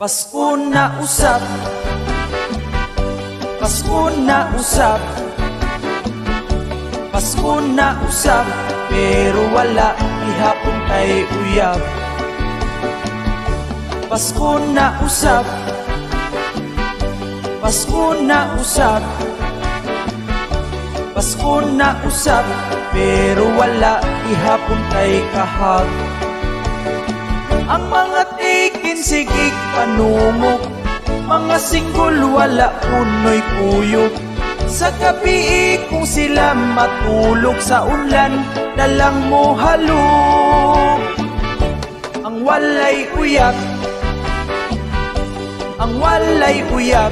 Pasko na usap, Pasko na usap, Pasko na usap, pero wala ihapon kay uyab. Pasko na usap, Pasko na usap, Pasko na usap, pero wala ihapon kay kahag. Ang mga tikin sigig panumok, mga singgol wala unoy puyok. Sa gabi kung sila matulog sa ulan, dalang mo halog. Ang walay uyab, ang walay uyab,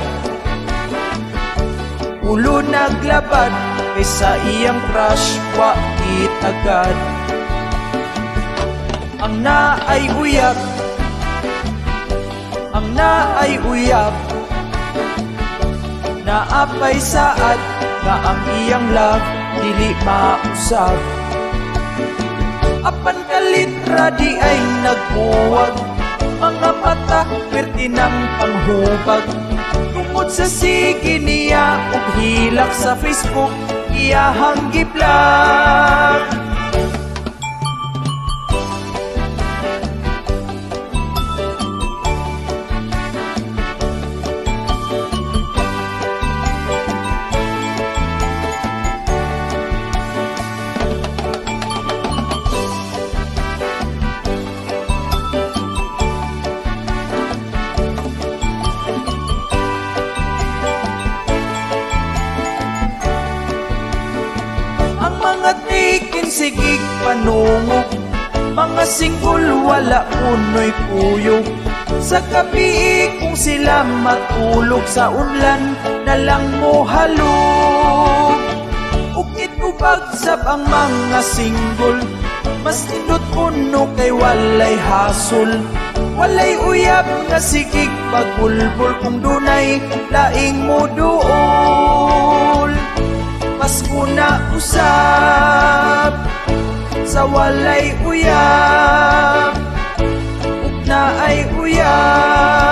ulo naglabad, kaysa iyang crush wa itagad. Ang naay uyab, ang naay uyab, naapay saad nga ang iyang love dili mausab. Apan kalitra di ay nagbuwag, mga mata perti ng panghubag. Tungod sa sige niya ug hilak sa Facebook, iyahang giblag. Ang mga tikin sigig panungog, mga singgol wala unoy puyok. Sa gabi kung sila matulog sa unlan, dalang mo halog. Ug itubagsab ang mga singgol, mas nindot puno kay walay hasol. Walay uyab nga sigig pagbulbol, kung dunay laing mo duol. Pasko na usap, sa walay uyab, ug naay uyab.